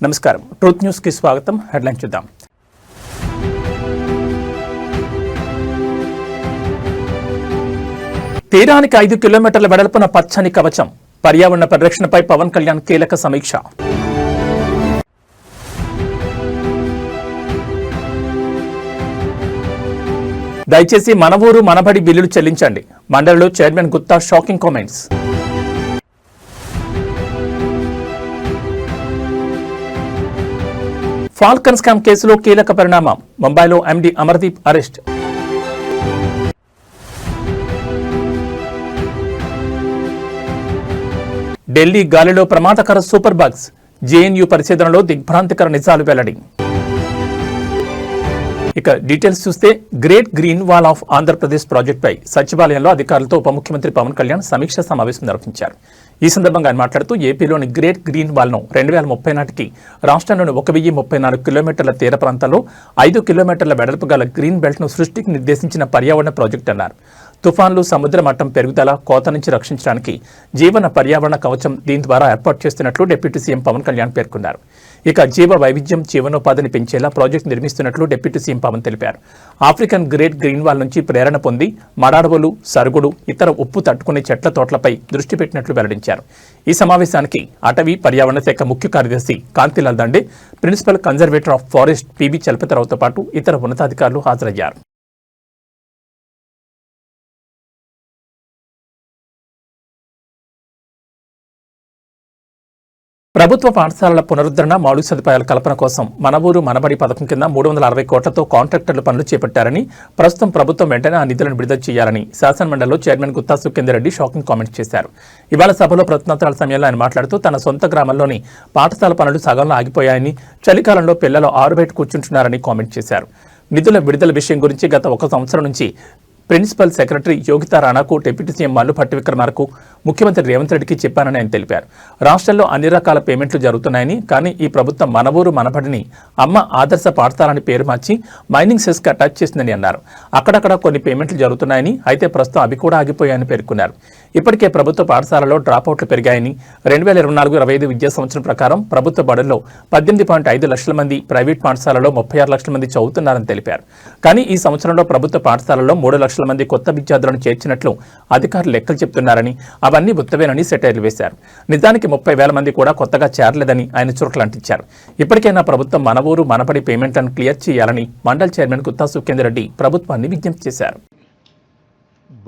నమస్కారం. Truth news కి స్వాగతం. హెడ్లైన్ చూద్దాం. తీరానికి 5 కిలోమీటర్ల వెడల్పున పచ్చని కవచం. పర్యావరణ పరిరక్షణపై పవన్ కళ్యాణ్ కీలక సమీక్ష. దయచేసి మన ఊరు మనబడి బిల్లులు చెల్లించండి. మండలిలో chairman Gutta shocking comments. Falcon scam కేసులో కీలక పరిణామం. ముంబైలో ఎండీ అమర్దీప్ అరెస్ట్. ఢిల్లీ గాలిలో ప్రమాదకర సూపర్ బగ్స్. జేఎన్యూ పరిశోధనలో దిగ్భ్రాంతికర నిజాలు వెల్లడి. ఇక డీటెయిల్స్ చూస్తే great green wall of Andhra Pradesh ప్రాజెక్టుపై సచివాలయంలో అధికారులతో ఉప ముఖ్యమంత్రి పవన్ కళ్యాణ్ సమీక్షా సమావేశం నిర్వహించారు. ఈ సందర్భంగా ఆయన మాట్లాడుతూ ఏపీలోని గ్రేట్ గ్రీన్ వాల్ను 2030 నాటికి రాష్ట్రంలోని 1034 కిలోమీటర్ల తీర ప్రాంతాల్లో 5 కిలోమీటర్ల వెడల్పు గల గ్రీన్ బెల్ట్ను సృష్టికి నిర్దేశించిన పర్యావరణ ప్రాజెక్టు అన్నారు. తుఫాన్లు, సముద్ర మట్టం పెరుగుదల, కోత నుంచి రక్షించడానికి జీవన పర్యావరణ కవచం దీని ద్వారా ఏర్పాటు చేస్తున్నట్లు డిప్యూటీ సీఎం పవన్ కళ్యాణ్ పేర్కొన్నారు. ఇక జీవ వైవిధ్యం, జీవనోపాధిని పెంచేలా ప్రాజెక్టు నిర్మిస్తున్నట్లు డిప్యూటీ సీఎం పవన్ తెలిపారు. ఆఫ్రికన్ గ్రేట్ గ్రీన్ వాల్ నుంచి ప్రేరణ పొంది మడాడవులు, సరుగుడు, ఇతర ఉప్పు తట్టుకునే చెట్ల తోటలపై దృష్టి పెట్టినట్లు వెల్లడించారు. ఈ సమావేశానికి అటవీ పర్యావరణ శాఖ ముఖ్య కార్యదర్శి Kantilal Dande, principal conservator of forest PB చలపతిరావుతో పాటు ఇతర ఉన్నతాధికారులు హాజరయ్యారు. ప్రభుత్వ పాఠశాలల పునరుద్ధరణ, మౌలిక సదుపాయాల కల్పన కోసం మన ఊరు మనబడి పథకం కింద 360 కోట్లతో కాంట్రాక్టర్లు పనులు చేపట్టారని, ప్రస్తుతం ప్రభుత్వం వెంటనే ఆ నిధులను విడుదల చేయాలని శాసనమండలిలో chairman Gutta Sukhender Reddy shocking comments చేశారు. ఇవాళ సభలో ప్రశ్నోత్తరాల సమయంలో ఆయన మాట్లాడుతూ తన సొంత గ్రామంలోని పాఠశాల పనులు సగంలో ఆగిపోయాయని, చలికాలంలో పిల్లలు ఆరుబయట కూర్చుంటున్నారని కామెంట్ చేశారు. నిధుల విడుదల విషయం గురించి గత 1 సంవత్సరం నుంచి ప్రిన్సిపల్ సెక్రటరీ యోగితా రాణాకు, డిప్యూటీ సీఎం మల్లు భట్టి విక్రమార్కకు, ముఖ్యమంత్రి రేవంత్ రెడ్డికి చెప్పానని ఆయన తెలిపారు. రాష్ట్రంలో అన్ని రకాల పేమెంట్లు జరుగుతున్నాయని, కానీ ఈ ప్రభుత్వం మన ఊరు మనబడిని అమ్మ ఆదర్శ పాఠశాలని పేరు మార్చి మైనింగ్ సెస్కి అటాచ్ చేసిందని అన్నారు. అక్కడక్కడ కొన్ని పేమెంట్లు జరుగుతున్నాయని, అయితే ప్రస్తుతం అవి కూడా ఆగిపోయాయని పేర్కొన్నారు. ఇప్పటికే ప్రభుత్వ పాఠశాలలో డ్రాపౌట్లు పెరిగాయని, 2024-25 విద్యా సంవత్సరం ప్రకారం ప్రభుత్వ బడుల్లో 18.5 లక్షల మంది, ప్రైవేట్ పాఠశాలలో 36 లక్షల మంది చదువుతున్నారని తెలిపారు. కానీ ఈ సంవత్సరంలో ప్రభుత్వ పాఠశాలలో 3 లక్షల మంది కొత్త విద్యార్థులను చేర్చినట్లు అధికారులు లెక్కలు చెప్తున్నారని, అవన్నీ ఉత్తవేనని సెటైర్లు వేశారు. నిజానికి 30,000 మంది కూడా కొత్తగా చేరలేదని ఆయన చురకలంటించారు. ఇప్పటికైనా ప్రభుత్వం మన ఊరు మనబడి పేమెంట్లను క్లియర్ చేయాలని మండలి చైర్మన్ గుత్తా సుఖేందర్ రెడ్డి ప్రభుత్వాన్ని విజ్ఞప్తి చేశారు.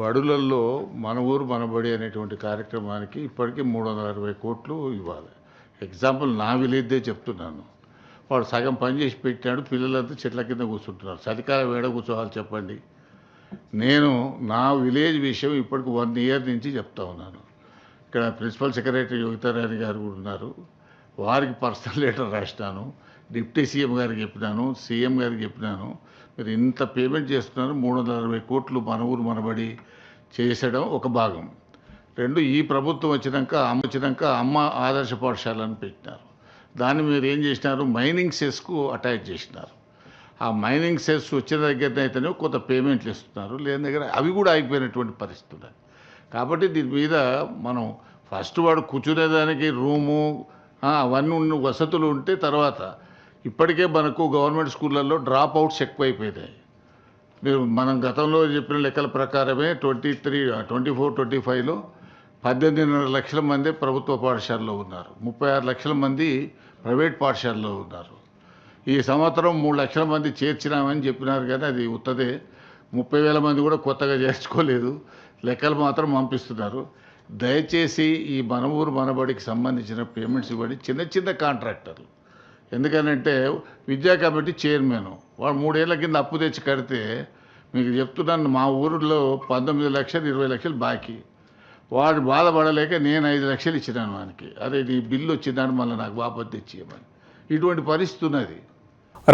బడులలో మన ఊరు మనబడి అనేటువంటి కార్యక్రమానికి ఇప్పటికీ 360 కోట్లు ఇవ్వాలి. ఎగ్జాంపుల్ నా విలేజ్దే చెప్తున్నాను. వాడు సగం పని చేసి పెట్టాడు, పిల్లలంతా చెట్ల కింద కూర్చుంటున్నారు. చలికాలం వేడ కూర్చోవాలి చెప్పండి. నేను నా విలేజ్ విషయం ఇప్పటికి 1 ఇయర్ నుంచి చెప్తా ఉన్నాను. ఇక్కడ ప్రిన్సిపల్ సెక్రటరీ యోగితారాణి గారు కూడా ఉన్నారు. వారికి పర్సనల్ లెటర్ రాసినాను, డిప్యూటీ సీఎం గారికి చెప్పినాను, సీఎం గారికి చెప్పినాను. మీరు ఇంత పేమెంట్ చేస్తున్నారు, 360 కోట్లు మన ఊరు మనబడి చేసడం ఒక భాగం. 2, ఈ ప్రభుత్వం వచ్చినాక అమ్మ ఆదర్శ పాఠశాలను పెట్టినారు. దాన్ని మీరు ఏం చేసినారు, మైనింగ్ సెస్కు అటాచ్ చేసినారు. ఆ మైనింగ్ సెస్ వచ్చిన దగ్గర అయితేనే కొంత పేమెంట్లు ఇస్తున్నారు, లేని దగ్గర అవి కూడా ఆగిపోయినటువంటి పరిస్థితులు. కాబట్టి దీని మీద మనం ఫస్ట్ వాడు కూర్చునేదానికి రూము అవన్నీ వసతులు ఉంటే తర్వాత ఇప్పటికే మనకు గవర్నమెంట్ స్కూళ్ళల్లో డ్రాప్ అవుట్స్ ఎక్కువైపోయినాయి. మీరు మనం గతంలో చెప్పిన లెక్కల ప్రకారమే 24-25లో 18.5 లక్షల మంది ప్రభుత్వ పాఠశాలలో ఉన్నారు, 36 లక్షల మంది ప్రైవేట్ పాఠశాలలో ఉన్నారు. ఈ సంవత్సరం 3 లక్షల మంది చేర్చినామని చెప్పినారు, కానీ అది ఉత్తదే. 30,000 మంది కూడా కొత్తగా చేర్చుకోలేదు, లెక్కలు మాత్రం పంపిస్తున్నారు. దయచేసి ఈ మన ఊరు మనబడికి సంబంధించిన పేమెంట్స్ ఇవ్వండి. చిన్న చిన్న కాంట్రాక్టర్లు, ఎందుకనంటే విద్యా కమిటీ చైర్మన్ వాడు 3 ఏళ్ల కింద అప్పు తెచ్చి కడితే, మీకు చెప్తున్నాను, మా ఊరిలో 19 లక్షలు 20 లక్షలు బాకీ. వాడు బాధపడలేక నేను 5 లక్షలు ఇచ్చినాను వానికి. అదే నీ బిల్లు వచ్చిందని మళ్ళీ నాకు వాపసు తెచ్చియమని. ఇటువంటి పరిస్థితి ఉన్నది.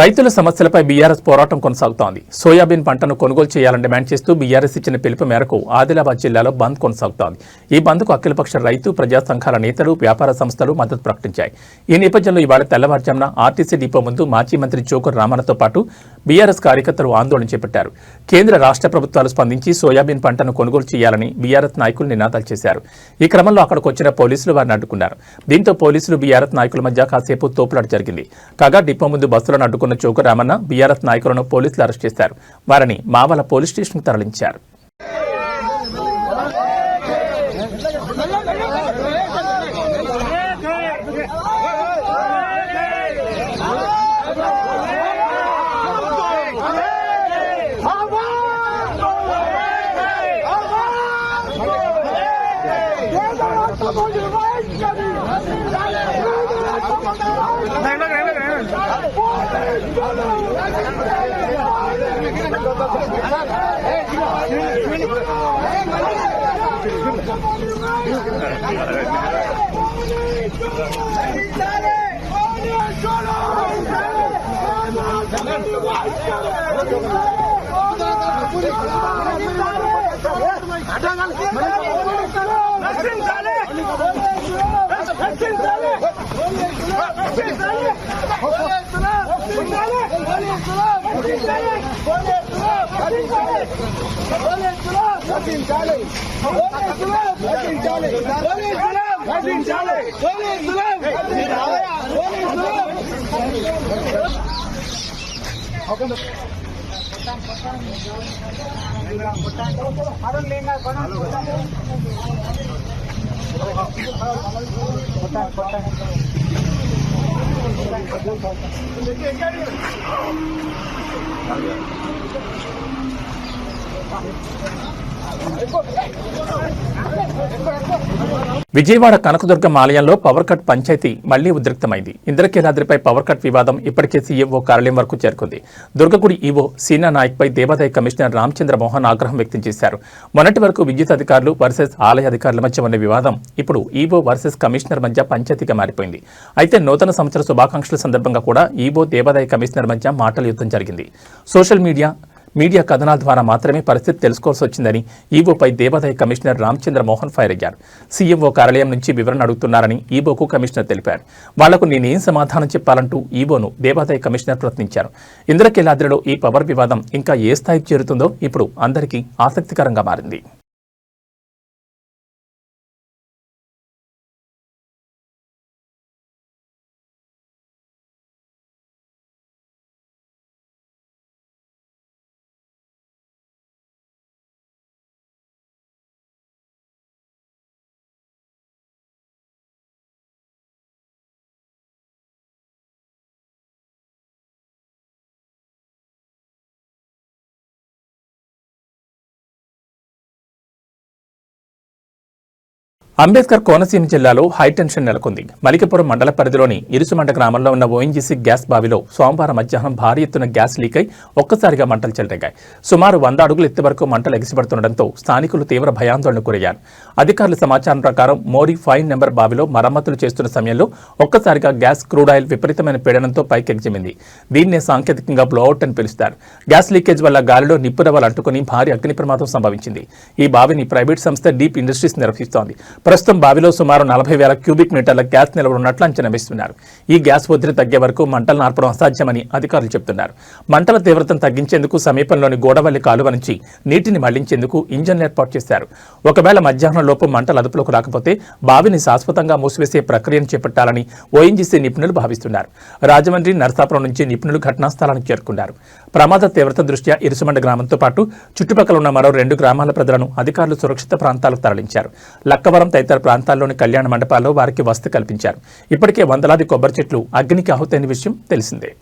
రైతుల సమస్యలపై బీఆర్ఎస్ పోరాటం కొనసాగుతోంది. సోయాబీన్ పంటను కొనుగోలు చేయాలని డిమాండ్ చేస్తూ బీఆర్ఎస్ ఇచ్చిన పిలుపు మేరకు ఆదిలాబాద్ జిల్లాలో బంద్ కొనసాగుతోంది. ఈ బంద్కు అఖిలపక్ష రైతు ప్రజా సంఘాల నేతలు, వ్యాపార సంస్థలు మద్దతు ప్రకటించాయి. ఈ నేపథ్యంలో ఇవాళ తెల్లవారుజామున ఆర్టీసీ డిపో ముందు మాజీ మంత్రి చోకూరు రామన్నతో పాటు బీఆర్ఎస్ కార్యకర్తలు ఆందోళన చేపట్టారు. కేంద్ర రాష్ట్ర ప్రభుత్వాలు స్పందించి సోయాబీన్ పంటను కొనుగోలు చేయాలని బీఆర్ఎస్ నాయకులు నినాదాలు చేశారు. ఈ క్రమంలో అక్కడికి వచ్చిన పోలీసులు వారిని అడ్డుకున్నారు. దీంతో పోలీసులు బీఆర్ఎస్ నాయకుల మధ్య కాసేపు తోపులాట జరిగింది. కాగా డిపో ముందు బస్సులను అడ్డుకున్న చోకూరు రామన్న బీఆర్ఎస్ నాయకులను పోలీసులు అరెస్ట్ చేశారు. వారిని మావల పోలీస్ స్టేషన్కు తరలించారు. విజయవాడ కనకదుర్గం ఆలయంలో పవర్ కట్ పంచాయతీ మళ్లీ ఉద్రిక్తమైంది. ఇంద్రకీలాద్రిపై పవర్ కట్ వివాదం ఇప్పటికే సీఎంఓ కార్యాలయం వరకు చేరుకుంది. దుర్గగుడి ఈవో సీనా నాయక్పై దేవాదాయ కమిషనర్ రామచంద్ర మోహన్ ఆగ్రహం వ్యక్తం చేశారు. మొన్నటి వరకు విద్యుత్ అధికారులు వర్సెస్ ఆలయ అధికారుల మధ్య ఉన్న వివాదం ఇప్పుడు ఈవో వర్సెస్ కమిషనర్ మధ్య పంచాయతీగా మారిపోయింది. అయితే నూతన సంవత్సర శుభాకాంక్షల సందర్భంగా కూడా ఈవో దేవాదాయ కమిషనర్ మధ్య మాటల యుద్ధం జరిగింది. సోషల్ మీడియా కథనాల ద్వారా మాత్రమే పరిస్థితి తెలుసుకోవాల్సి వచ్చిందని ఈవోపై దేవాదాయ కమిషనర్ రామచంద్ర మోహన్ ఫైర్ అయ్యారు. సీఎంఓ కార్యాలయం నుంచి వివరణ అడుగుతున్నారని ఈవోకు కమిషనర్ తెలిపారు. వాళ్లకు నేనేం సమాధానం చెప్పాలంటూ ఈవోను దేవాదాయ కమిషనర్ ప్రశ్నించారు. ఇంద్రకీలాద్రిలో ఈ పవర్ వివాదం ఇంకా ఏ స్థాయికి చేరుతుందో ఇప్పుడు అందరికీ ఆసక్తికరంగా మారింది. అంబేద్కర్ కోనసీమ జిల్లాలో హైటెన్షన్ నెలకొంది. మలికిపురం మండల పరిధిలోని ఇరుసుమండ గ్రామంలో ఉన్న ఓఎన్జీసీ గ్యాస్ బావిలో సోమవారం మధ్యాహ్నం భారీ ఎత్తున గ్యాస్ లీక్ అయి ఒక్కసారిగా మంటలు చెలరేగాయి. సుమారు 100 అడుగుల ఎత్తు వరకు మంటలు ఎగిసిపడుతుండటంతో స్థానికులు తీవ్ర భయాందోళనకు గురయ్యారు. అధికారుల సమాచారం ప్రకారం మోరీ 5 నెంబర్ బావిలో మరమ్మతులు చేస్తున్న సమయంలో ఒక్కసారిగా గ్యాస్ క్రూడ్ ఆయిల్ విపరీతమైన పీడనంతో పైకెగిజింది. దీన్నే సాంకేతికంగా బ్లోఅవుట్ అని పిలుస్తారు. గ్యాస్ లీకేజ్ వల్ల గాలిలో నిప్పురవ్వలు అంటుకుని భారీ అగ్ని ప్రమాదం సంభవించింది. ఈ బావిని ప్రైవేట్ సంస్థ డీప్ ఇండస్ట్రీస్ నిర్వహిస్తోంది. ప్రస్తుతం బావిలో సుమారు 40,000 క్యూబిక్ మీటర్ల గ్యాస్ నిల్వ ఉన్నట్లు అంచనా వేస్తున్నారు. ఈ గ్యాస్ ఒత్తిడి తగ్గే వరకు మంటలు నార్పడం అసాధ్యమని అధికారులు చెబుతున్నారు. మంటల తీవ్రతను తగ్గించేందుకు సమీపంలోని గోడవల్లి కాలువ నుంచి నీటిని మళ్లించేందుకు ఇంజన్లు ఏర్పాటు చేశారు. ఒకవేళ మధ్యాహ్నం లోపు మంటలు అదుపులోకి రాకపోతే బావిని శాశ్వతంగా మూసివేసే ప్రక్రియను చేపట్టాలని ఓఎన్జీసీ నిపుణులు భావిస్తున్నారు. రాజమండ్రి, నరసాపురం నుంచి నిపుణులు ఘటనా స్థలానికి చేరుకున్నారు. ప్రమాద తీవ్రత దృష్ట్యా ఇరుసుమండ గ్రామంతో పాటు చుట్టుపక్కల ఉన్న మరో 2 గ్రామాల ప్రజలను అధికారులు సురక్షిత ప్రాంతాలకు తరలించారు. లక్కవరం తదితర ప్రాంతాల్లోని కళ్యాణ మండపాల్లో వారికి వసతి కల్పించారు. ఇప్పటికే వందలాది కొబ్బరి చెట్లు అగ్నికి ఆహుతైన విషయం తెలిసిందే.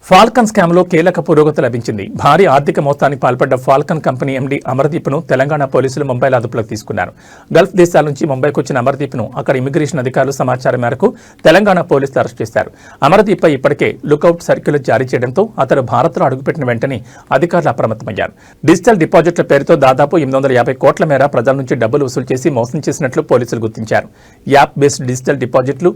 ఫాల్కన్ స్కామ్లో కీలక పురోగతి లభించింది. భారీ ఆర్థిక మోసానికి పాల్పడ్డ ఫాల్కన్ కంపెనీ ఎండీ అమర్దీప్ను తెలంగాణ పోలీసులు ముంబైలో అదుపులోకి తీసుకున్నారు. గల్ఫ్ దేశాల నుంచి ముంబైకి వచ్చిన అమర్దీప్ను అక్కడ ఇమిగ్రేషన్ అధికారుల సమాచారం మేరకు తెలంగాణ పోలీసులు అరెస్ట్ చేశారు. అమర్దీప్పై ఇప్పటికే లుకౌట్ సర్క్యులర్ జారీ చేయడంతో అతను భారత్లో అడుగుపెట్టిన వెంటనే అధికారులు అప్రమత్తమయ్యారు. డిజిటల్ డిపాజిట్ల పేరుతో దాదాపు 850 కోట్ల మేర ప్రజల నుంచి డబ్బులు వసూలు చేసి మోసం చేసినట్లు పోలీసులు గుర్తించారు. యాప్ బేస్డ్ డిజిటల్ డిపాజిట్లు,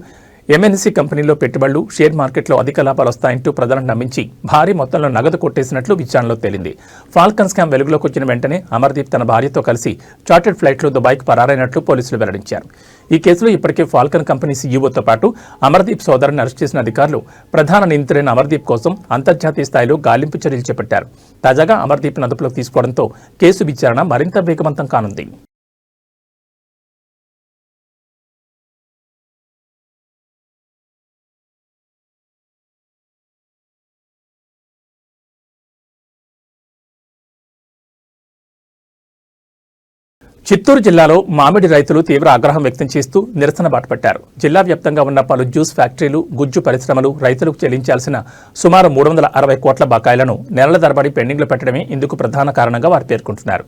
ఎంఎన్సీ కంపెనీలో పెట్టుబడులు, షేర్ మార్కెట్లో అధిక లాభాలు వస్తాయంటూ ప్రజలను నమ్మించి భారీ మొత్తంలో నగదు కొట్టేసినట్లు విచారణలో తేలింది. ఫాల్కన్ స్కామ్ వెలుగులోకి వచ్చిన వెంటనే అమర్దీప్ తన భార్యతో కలిసి చార్టెడ్ ఫ్లైట్లో దుబాయ్కి పరారైనట్లు పోలీసులు వెల్లడించారు. ఈ కేసులో ఇప్పటికే ఫాల్కన్ కంపెనీ సీఈఓతో పాటు అమర్దీప్ సోదరుని అరెస్ట్ చేసిన అధికారులు ప్రధాన నిందితుడైన అమర్దీప్ కోసం అంతర్జాతీయ స్థాయిలో గాలింపు చర్యలు చేపట్టారు. తాజాగా అమర్దీప్ను అదుపులోకి తీసుకోవడంతో కేసు విచారణ మరింత వేగవంతం కానుంది. చిత్తూరు జిల్లాలో మామిడి రైతులు తీవ్ర ఆగ్రహం వ్యక్తం చేస్తూ నిరసన బాటపట్టారు. జిల్లా వ్యాప్తంగా ఉన్న పలు జ్యూస్ ఫ్యాక్టరీలు, గుజ్జు పరిశ్రమలు రైతులకు చెల్లించాల్సిన సుమారు 360 కోట్ల బకాయిలను నెలల తరబడి పెండింగ్లో పెట్టడమే ఇందుకు ప్రధాన కారణంగా వారు పేర్కొంటున్నారు.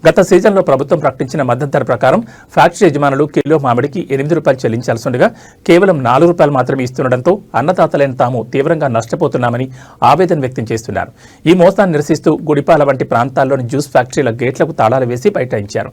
గత సీజన్లో ప్రభుత్వం ప్రకటించిన మద్దతు ధర ప్రకారం ఫ్యాక్టరీ యజమానులు కిలో మామిడికి 8 రూపాయలు చెల్లించాల్సి ఉండగా కేవలం 4 రూపాయలు మాత్రమే ఇస్తుండటంతో అన్నదాతలైన తాము తీవ్రంగా నష్టపోతున్నామని ఆవేదన వ్యక్తం చేస్తున్నారు. ఈ మోసాన్ని నిరసిస్తూ గుడిపాల వంటి ప్రాంతాల్లోని జ్యూస్ ఫ్యాక్టరీల గేట్లకు తాళాలు వేసి బైఠాయించారు.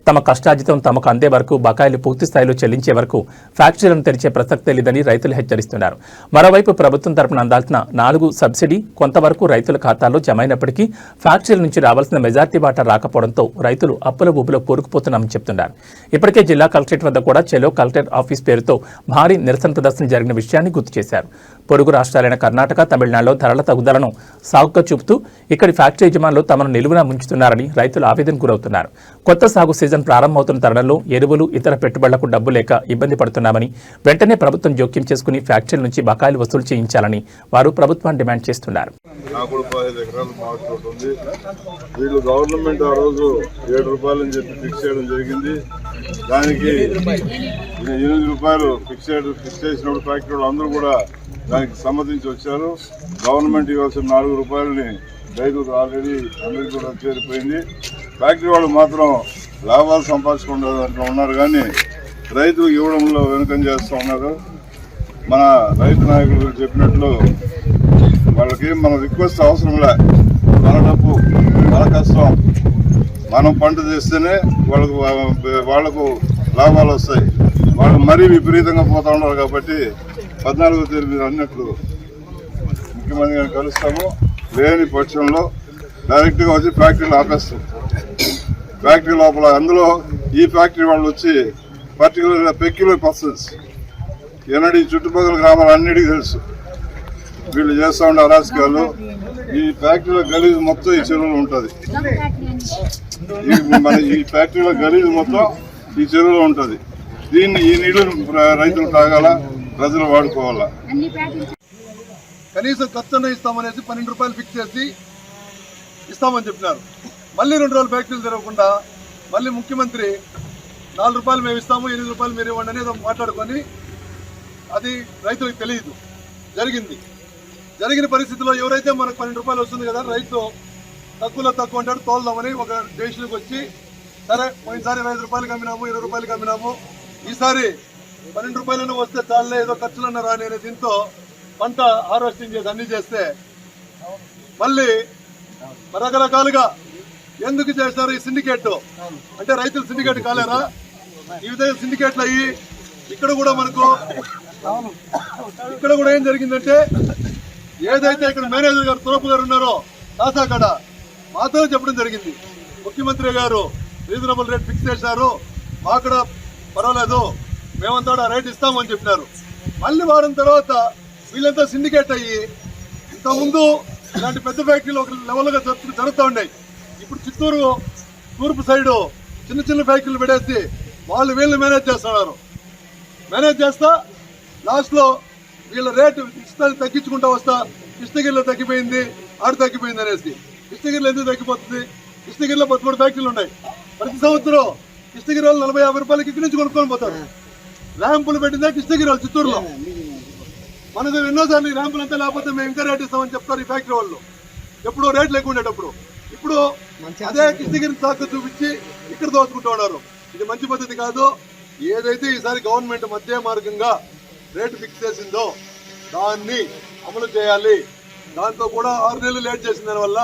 తమ కష్టార్జితం తమకు అందే వరకు బకాయిలు పూర్తి స్థాయిలో చెల్లించే వరకు ఫ్యాక్టరీలను తెరిచే ప్రసక్తే లేదని రైతులు హెచ్చరిస్తున్నారు. మరోవైపు ప్రభుత్వం తరపున అందాల్సిన 4 సబ్సిడీ కొంతవరకు రైతుల ఖాతాల్లో జమ అయినప్పటికీ ఫ్యాక్టరీల నుంచి రావాల్సిన మెజార్టీ వాటా రాకపోవడంతో రైతులు అప్పుల ఊబిలో కూరుకుపోతున్నామని చెప్తున్నారు. ఇప్పటికే జిల్లా కలెక్టరేట్ వద్ద కూడా చెలో కలెక్టర్ ఆఫీస్ పేరుతో భారీ నిరసన ప్రదర్శన జరిగిన విషయాన్ని గుర్తు చేశారు. పొరుగు రాష్ట్రాలైన కర్ణాటక, తమిళనాడులో ధరల తగ్గుదలను సాగుగా చూపుతూ ఇక్కడి ఫ్యాక్టరీ యజమానులు తమను నిలువున ముంచుతున్నారని రైతులు ఆవేదన గురవుతున్నారు. కొత్త సాగు సీజన్ ప్రారంభమవుతున్న తరుణంలో ఎరువులు, ఇతర పెట్టుబడులకు డబ్బు లేక ఇబ్బంది పడుతున్నామని, వెంటనే ప్రభుత్వం జోక్యం చేసుకుని ఫ్యాక్టరీల నుంచి బకాయిలు వసూలు చేయించాలని వారు ప్రభుత్వాన్ని డిమాండ్ చేస్తున్నారు. వీళ్ళు గవర్నమెంట్ ఆ రోజు 7 రూపాయలని చెప్పి ఫిక్స్ చేయడం జరిగింది. దానికి 8 రూపాయలు ఫిక్స్ చేసినప్పుడు ఫ్యాక్టరీ వాళ్ళు అందరూ కూడా దానికి సమ్మతించి వచ్చారు. గవర్నమెంట్ ఇవ్వాల్సిన 4 రూపాయలని రైతులకు ఆల్రెడీ అందరికీ కూడా చేరిపోయింది. ఫ్యాక్టరీ వాళ్ళు మాత్రం లాభాలు సంపాదించుకుంటూ ఉన్నారు, కానీ రైతులు ఇవ్వడంలో వెనుకం చేస్తూ ఉన్నారు. మన రైతు నాయకులు చెప్పినట్లు వాళ్ళకి మన రిక్వెస్ట్ అవసరంలే. మన డబ్బు, మన కష్టం, మనం పంట చేస్తేనే వాళ్లకు లాభాలు వస్తాయి. వాళ్ళు మరీ విపరీతంగా పోతా ఉన్నారు కాబట్టి 14వ తేదీ మీరు అన్నట్లు ముఖ్యమంత్రి గారిని కలుస్తాము. లేని పక్షంలో డైరెక్ట్గా వచ్చి ఫ్యాక్టరీలు ఆపేస్తాం. ఫ్యాక్టరీ లోపల అందులో ఈ ఫ్యాక్టరీ వాళ్ళు వచ్చి పర్టికులర్గా పెక్యులర్ పర్సన్స్ ఎన్నడీ చుట్టుపక్కల గ్రామాలు అన్నిటికీ తెలుసు. వీళ్ళు చేస్తూ ఉండే అరాచకాలు. ఈ ఫ్యాక్టరీలో గలీజు మొత్తం ఈ చెరువులో ఉంటుంది. మన ఈ ఫ్యాక్టరీలో గలీజు మొత్తం ఈ చెరువులో ఉంటుంది. దీన్ని ఈ నీళ్లు రైతులు తాగాల, ప్రజలు వాడుకోవాలా. కనీసం ఖర్చున్న ఇస్తామనేసి 12 రూపాయలు ఫిక్స్ చేసి ఇస్తామని చెప్పినారు. మళ్ళీ 2 రోజులు ఫ్యాక్టరీలు తెరవకుండా మళ్ళీ ముఖ్యమంత్రి 4 రూపాయలు మేము ఇస్తాము, 8 రూపాయలు మీరు ఇవ్వండి అనేది మాట్లాడుకొని అది రైతులకు తెలియదు. జరిగిన పరిస్థితిలో ఎవరైతే మనకు 12 రూపాయలు వస్తుంది కదా, రైతు తక్కువలో తక్కువ అంటాడు, తోలుదామని ఒక డెసిషన్కి వచ్చి సరే పోయినసారి 5 రూపాయలకి అమ్మినాము, 20 రూపాయలకి అమ్మినాము, ఈసారి 12 రూపాయలను వస్తే చాలే ఏదో ఖర్చులన్నా రాని అనే దీంతో పంట హార్వెస్టింగ్ చేసి అన్ని చేస్తే మళ్ళీ రకరకాలుగా ఎందుకు చేస్తారు ఈ సిండికేట్ అంటే రైతులు సిండికేట్ కాలేరా? ఈ విధంగా సిండికేట్లు అయ్యి ఇక్కడ కూడా ఏం జరిగిందంటే ఏదైతే ఇక్కడ మేనేజర్ గారు తురపు గారు ఉన్నారో కాసాకాడ మాతో చెప్పడం జరిగింది. ముఖ్యమంత్రి గారు రీజనబుల్ రేట్ ఫిక్స్ చేశారు, మాకు పర్వాలేదు, మేమంతా రేట్ ఇస్తామని చెప్పినారు. మళ్ళీ వారం తర్వాత వీళ్ళంతా సిండికేట్ అయ్యి ఇంతకుముందు ఇలాంటి పెద్ద ఫ్యాక్టరీలు ఒక లెవెల్గా జరుగుతూ ఉన్నాయి. ఇప్పుడు చిత్తూరు తూర్పు సైడు చిన్న చిన్న ఫ్యాక్టరీలు పెట్టేసి వాళ్ళు వీళ్ళు మేనేజ్ చేస్తున్నారు. మేనేజ్ చేస్తా లాస్ట్లో వీళ్ళ రేటు ఇష్టాన్ని తగ్గించుకుంటా వస్తా కృష్ణగిరిలో తగ్గిపోయింది, ఆడ తగ్గిపోయింది అనేసి. కృష్ణగిరిలో ఎందుకు తగ్గిపోతుంది? కృష్ణగిరిలో 13 ఫ్యాక్టరీలు ఉన్నాయి. ప్రతి సంవత్సరం కృష్ణగిరి వాళ్ళు 40-50 రూపాయలకి ఇక్కడి నుంచి కొనుక్కొని పోతారు. ర్యాంపులు పెట్టిందే కృష్ణగిరి వాళ్ళు చిత్తూరులో. మనకు ఎన్నోసార్లు ఈ ర్యాంపులు అంతా లేకపోతే మేము ఇంకా రేట్ ఇస్తామని చెప్తారు ఈ ఫ్యాక్టరీ వాళ్ళు. ఎప్పుడో రేట్లు ఎక్కువ ఉండేటప్పుడు ఇప్పుడు అదే కృష్ణగిరి సాకు చూపించి ఇక్కడ దోచుకుంటూ ఉన్నారు. ఇది మంచి పద్ధతి కాదు. ఏదైతే ఈసారి గవర్నమెంట్ మధ్య మార్గంగా రేటు ఫిక్స్ చేసిందో దాన్ని అమలు చేయాలి. దాంతో కూడా 6 నెలలు లేట్ చేసిన దానివల్ల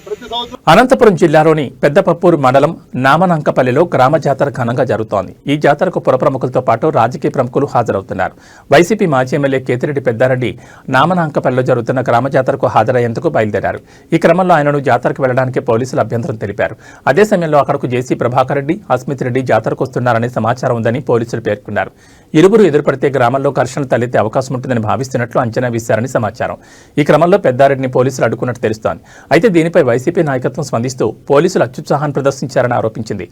ప్రతి సంవత్సరం. అనంతపురం జిల్లాలోని పెద్దపప్పూరు మండలం నామనంకపల్లిలో గ్రామ జాతర ఘనంగా జరుగుతోంది. ఈ జాతరకు పుర ప్రముఖులతో పాటు రాజకీయ ప్రముఖులు హాజరవుతున్నారు. వైసీపీ మాజీ ఎమ్మెల్యే కేతిరెడ్డి పెద్దారెడ్డి నామనంకపల్లిలో జరుగుతున్న గ్రామ జాతరకు హాజరయ్యేందుకు బయలుదేరారు. ఈ క్రమంలో ఆయనను జాతరకు వెళ్లడానికి పోలీసులు అభ్యంతరం తెలిపారు. అదే సమయంలో అక్కడకు జేసీ ప్రభాకర్ రెడ్డి, అస్మిత్ రెడ్డి జాతరకు వస్తున్నారనే సమాచారం ఉందని పోలీసులు పేర్కొన్నారు. ఇరువురు ఎదురుపడితే గ్రామంలో ఘర్షణ తలెత్తే అవకాశం ఉంటుందని భావిస్తున్నట్లు అంచనా వేశారని సమాచారం. ఈ క్రమంలో పెద్దారెడ్డిని పోలీసులు అడ్డుకున్నట్టు తెలుస్తోంది. అయితే దీనిపై వైసీపీ నాయకత్వం స్పందిస్తూ పోలీసులు అత్యుత్సాహాన్ని ప్రదర్శించారని ఆరోపించింది.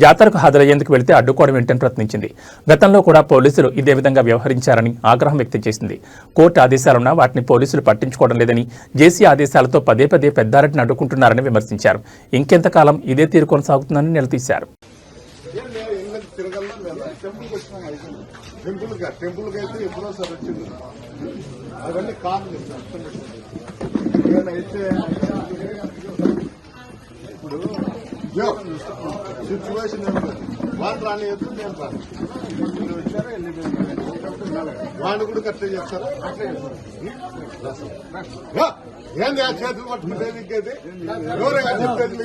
జాతరకు హాజరయ్యేందుకు వెళితే అడ్డుకోవడం ఏంటని ప్రశ్నించింది. గతంలో కూడా పోలీసులు ఇదే విధంగా వ్యవహరించారని ఆగ్రహం వ్యక్తం చేసింది. కోర్టు ఆదేశాలున్నా వాటిని పోలీసులు పట్టించుకోవడం లేదని, జేసీ ఆదేశాలతో పదే పదే పెద్దారెడ్డిని అడ్డుకుంటున్నారని విమర్శించారు. ఇంకెంతకాలం ఇదే తీరు కొనసాగుతుందని నిలదీశారు. టెంపుల్ అయితే ఎప్పుడో సార్ వచ్చింది. అవన్నీ కాదు అయితే ఇప్పుడు సిచ్యువేషన్ వాళ్ళు రానియద్దు, నేను రాను. మీరు వచ్చారా వాళ్ళు కూడా కట్టే చేస్తారా? ఏంది ఆ చేతులు పట్టుకుంటే నీకేది ఎవరైనా చెప్పేది?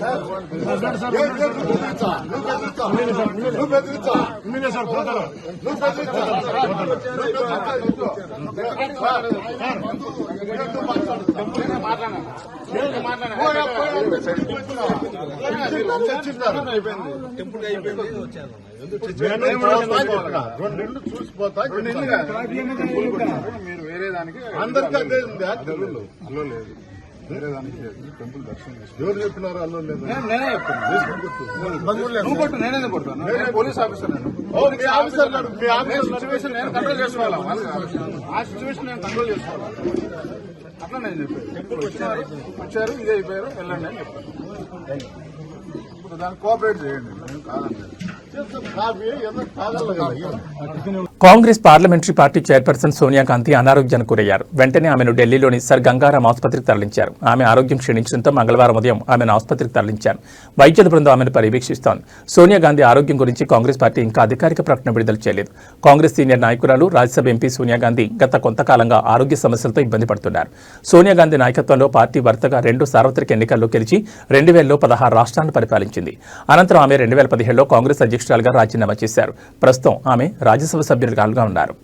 నువ్వు బెదిరించా చూసిపోతా. మీరు వేరే దానికి అందరికీ అదే ఉంది. అల్లో లేదు, వేరే దానికి లేదు. టెంపుల్ దర్శనం ఎవరు చెప్పినారు? అల్లో లేదు. నేనే చెప్తాను. పోలీస్ ఆఫీసర్ మీ ఆఫీసర్ మీ ఆఫీసర్ సిచ్యువేషన్ నేను కంట్రోల్ చేసుకోవాలి. ఆ సిచ్యువేషన్ నేను కంట్రోల్ చేసుకోవాలి. అట్లా నేను చెప్పాను. టెంపుల్ వచ్చారు ఇదే అయిపోయారు, వెళ్ళండి అని చెప్పాను. ఇప్పుడు దాన్ని కోఆపరేట్ చేయండి. నేను కాదండి. Congress parliamentary party chairperson Sonia Gandhi అనారోగ్యానికి గురయ్యారు. వెంటనే ఆమెను ఢిల్లీలోని సర్ గంగారాం ఆసుపత్రికి తరలించారు. ఆమె ఆరోగ్యం క్షీణించడంతో మంగళవారం ఉదయం ఆమెను ఆసుపత్రికి తరలించారు. వైద్యుల బృందం ఆమెను పర్యవేక్షిస్తోంది. సోనియా గాంధీ ఆరోగ్యం గురించి కాంగ్రెస్ పార్టీ ఇంకా అధికారిక ప్రకటన విడుదల చేయలేదు. కాంగ్రెస్ సీనియర్ నాయకురాలు, రాజ్యసభ ఎంపీ సోనియా గాంధీ గత కొంతకాలంగా ఆరోగ్య సమస్యలతో ఇబ్బంది పడుతున్నారు. సోనియా గాంధీ నాయకత్వంలో పార్టీ వరుసగా 2 సార్వత్రిక ఎన్నికల్లో గెలిచి 2000లో 16 రాష్ట్రాలను పరిపాలించింది. అనంతరం ఆమె 2015లో కాంగ్రెస్ అధ్యక్షురాలుగా రాజీనామా చేశారు. ప్రస్తుతం ఆమె రాజ్యసభ సభ్యులుగా ఉన్నారు.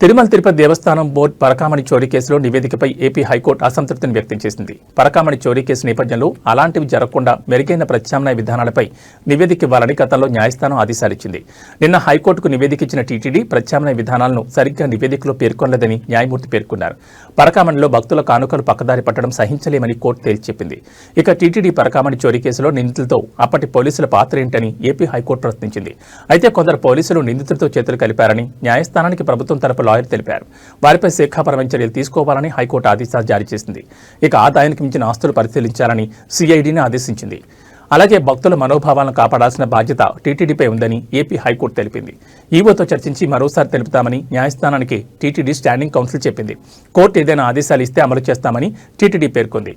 తిరుమల తిరుపతి దేవస్థానం బోర్డు పరకామణి చోరీ కేసులో నివేదికపై ఏపీ హైకోర్టు అసంతృప్తిని వ్యక్తం చేసింది. పరకామణి చోరీ కేసు నేపథ్యంలో అలాంటివి జరగకుండా మెరుగైన ప్రత్యామ్నాయ విధానాలపై నివేదిక ఇవ్వాలని గతంలో న్యాయస్థానం ఆదేశాలిచ్చింది. నిన్న హైకోర్టుకు నివేదిక ఇచ్చిన టీటీడీ ప్రత్యామ్నాయ విధానాలను సరిగ్గా నివేదికలో పేర్కొనలేదని న్యాయమూర్తి పేర్కొన్నారు. పరకామణిలో భక్తుల కానుకలు పక్కదారి పట్టడం సహించలేమని కోర్టు తేల్చి చెప్పింది. ఇక టీటీడీ పరకామణి చోరీ కేసులో నిందితులతో అప్పటి పోలీసుల పాత్ర ఏంటని ఏపీ హైకోర్టు ప్రశ్నించింది. అయితే కొందరు పోలీసులు నిందితులతో చేతులు కలిపారని న్యాయస్థానానికి ప్రభుత్వం తరపు లాయర్ తెలిపారు. వారిపై శాఖాపరమైన చర్యలు తీసుకోవాలని హైకోర్టు ఆదేశాలు జారీ చేసింది. ఇక ఆదాయానికి మించిన ఆస్తులు పరిశీలించాలని సిఐడిని ఆదేశించింది. అలాగే భక్తుల మనోభావాలను కాపాడాల్సిన బాధ్యత టీటీడీపై ఉందని ఏపీ హైకోర్టు తెలిపింది. ఈవోతో చర్చించి మరోసారి తెలుపుతామని న్యాయస్థానానికి టీటీడీ స్టాండింగ్ కౌన్సిల్ చెప్పింది. కోర్టు ఏదైనా ఆదేశాలు ఇస్తే అమలు చేస్తామని టీటీడీ పేర్కొంది.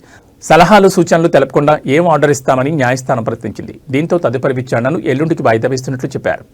సలహాలు సూచనలు తెలపకుండా ఏం ఆర్డర్ ఇస్తామని న్యాయస్థానం ప్రశ్నించింది. దీంతో తదుపరి విచారణను ఎల్లుండికి వాయిదా వేస్తున్నట్లు చెప్పారు.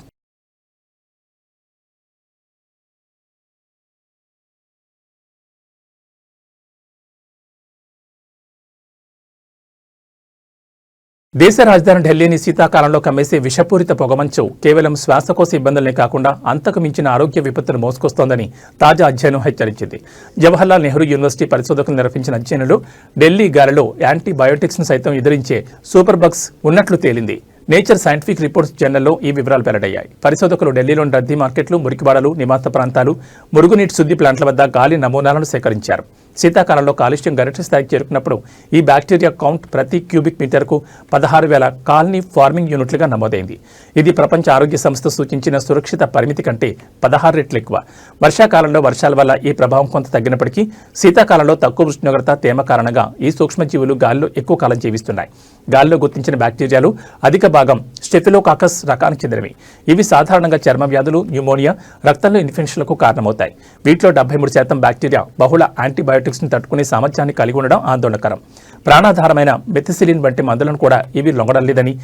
దేశ రాజధాని ఢిల్లీని శీతాకాలంలో కమ్మేసే విషపూరిత పొగమంచు కేవలం శ్వాసకోశ ఇబ్బందులనే కాకుండా అంతకు మించిన ఆరోగ్య విపత్తును మోసుకొస్తోందని తాజా అధ్యయనం హెచ్చరించింది. జవహర్లాల్ నెహ్రూ యూనివర్సిటీ పరిశోధకులు నిర్వహించిన అధ్యయనంలో ఢిల్లీ గాలిలో యాంటీబయోటిక్స్ను సైతం ఎదిరించే సూపర్ బగ్స్ ఉన్నట్లు తేలింది. నేచర్ సైంటిఫిక్ రిపోర్ట్స్ జర్నల్లో ఈ వివరాలు వెల్లడయ్యాయి. పరిశోధకులు ఢిల్లీలోని రద్దీ మార్కెట్లు, మురికివాడలు, నివాస ప్రాంతాలు, మురుగునీటి శుద్ధి ప్లాంట్ల వద్ద గాలి నమూనాలను సేకరించారు. శీతాకాలంలో కాలుష్యం గరిష్ట స్థాయికి చేరుకున్నప్పుడు ఈ బ్యాక్టీరియా కౌంట్ ప్రతి క్యూబిక్ మీటర్కు 16,000 కాలనీ ఫార్మింగ్ యూనిట్లుగా నమోదైంది. ఇది ప్రపంచ ఆరోగ్య సంస్థ సూచించిన సురక్షిత పరిమితి కంటే 16 రెట్లు ఎక్కువ. వర్షాకాలంలో వర్షాల వల్ల ఈ ప్రభావం కొంత తగ్గినప్పటికీ శీతాకాలంలో తక్కువ ఉష్ణోగ్రత, తేమ కారణంగా ఈ సూక్ష్మజీవులు గాలిలో ఎక్కువ కాలం జీవిస్తున్నాయి. గాలిలో గుర్తించిన బ్యాక్టీరియాలు అధిక భాగం స్టెఫిలోకాకస్ రకానికి చెందినవి. ఇవి సాధారణంగా చర్మ వ్యాధులు, న్యూమోనియా, రక్తంలో ఇన్ఫెక్షన్లకు కారణమవుతాయి. వీటిలో 73% బ్యాక్టీరియా బహుళ యాంటీబయోటిక్స్ ను తట్టుకునే సామర్థ్యాన్ని కలిగి ఉండడం ఆందోళనకరం. ప్రాణాధారమైన మెథిసిలిన్ వంటి మందులను కూడా ఇవి లొంగడం లేదని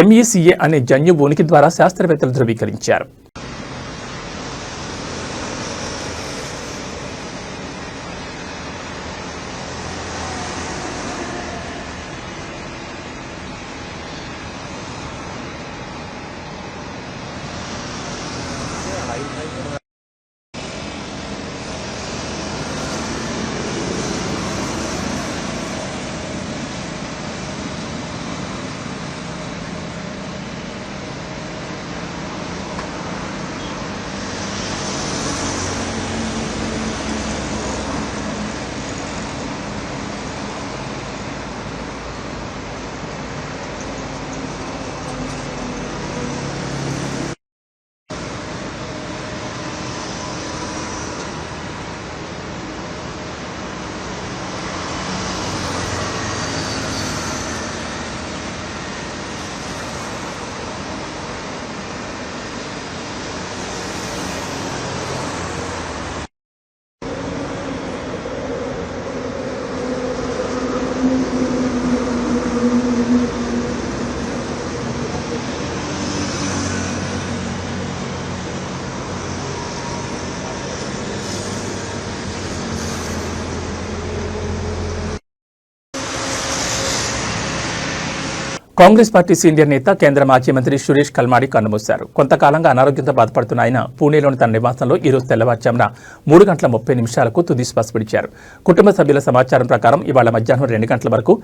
MECA అనే జన్యు ఉనికి ద్వారా శాస్త్రవేత్తలు ధృవీకరించారు. కాంగ్రెస్ పార్టీ సీనియర్ నేత, కేంద్ర మాజీ మంత్రి సురేష్ కల్మాడి కన్నుమూశారు. కొంతకాలంగా అనారోగ్యంతో బాధపడుతున్న ఆయన పూణేలోని తన నివాసంలో ఈరోజు తెల్లవారుజామున 3:30 తుది శ్వాస విడిచారు. కుటుంబ సభ్యుల సమాచారం ప్రకారం ఇవాళ మధ్యాహ్నం 2 గంటల వరకు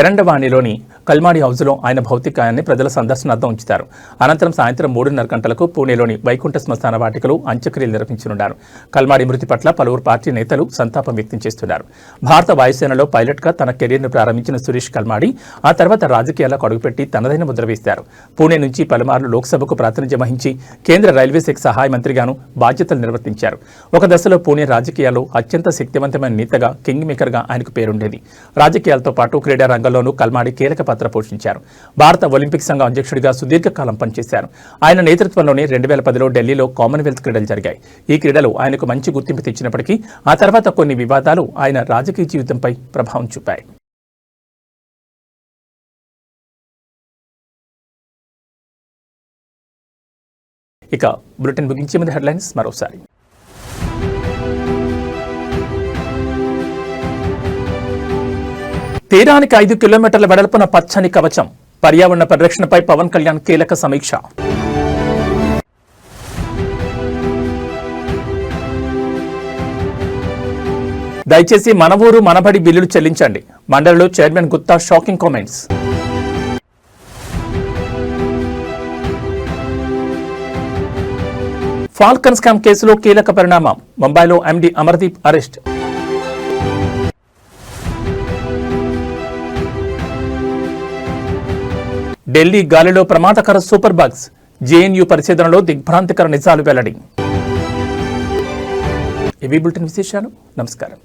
ఎరండవాణిలోని కల్మాడి హౌజ్లో ఆయన భౌతికాయాన్ని ప్రజల సందర్శనార్థం ఉంచుతారు. అనంతరం సాయంత్రం 3:30 గంటలకు పూణేలోని వైకుంఠ శ్మశాన వాటికలో అంత్యక్రియలు నిర్వహించనున్నారు. కల్మాడి మృతి పట్ల పలువురు పార్టీ నేతలు సంతాపం వ్యక్తం చేస్తున్నారు. భారత వాయుసేనలో పైలట్గా తన కెరీర్ను ప్రారంభించిన సురేష్ కల్మాడి ఆ తర్వాత రాజకీయాలకు పెట్టి తనదైన ముద్ర వేశారు. పూణే నుంచి పలుమార్లు లోక్సభకు ప్రాతినిధ్యం వహించి కేంద్ర రైల్వే శాఖ సహాయ మంత్రిగాను బాధ్యతలు నిర్వర్తించారు. ఒక దశలో పూణే రాజకీయాల్లో అత్యంత శక్తివంతమైన నేతగా, కింగ్ మేకర్గా ఆయనకు పేరుండేది. రాజకీయాలతో పాటు క్రీడా రంగంలోనూ కల్మాడి కీలక పాత్ర పోషించారు. భారత ఒలింపిక్ సంఘం అధ్యక్షుడిగా సుదీర్ఘకాలం పనిచేశారు. ఆయన నేతృత్వంలోనే 2010లో ఢిల్లీలో కామన్వెల్త్ క్రీడలు జరిగాయి. ఈ క్రీడలు ఆయనకు మంచి గుర్తింపు తెచ్చినప్పటికీ ఆ తర్వాత కొన్ని వివాదాలు ఆయన రాజకీయ జీవితంపై ప్రభావం చూపాయి. ఇక బులెటిన్ ముగించే ముందు హెడ్లైన్స్ మరోసారి. తీరానికి 5 కిలోమీటర్ల వెడల్పున పచ్చని కవచం, పర్యావరణ పరిరక్షణపై పవన్ కళ్యాణ్ కీలక సమీక్ష. దయచేసి మన ఊరు మనబడి బిల్లులు చెల్లించండి, మండలిలో chairman Gutta shocking comments. Falcon scam కేసులో కీలక పరిణామం, ముంబైలో ఎండీ అమర్దీప్ అరెస్ట్. ఢిల్లీ గాలిలో ప్రమాదకర సూపర్ బగ్స్, జేఎన్యూ పరిశోధనలో దిగ్భ్రాంతికర నిజాలు వెల్లడి. ఇవి బులెటిన్ విశేషాలు. నమస్కారం.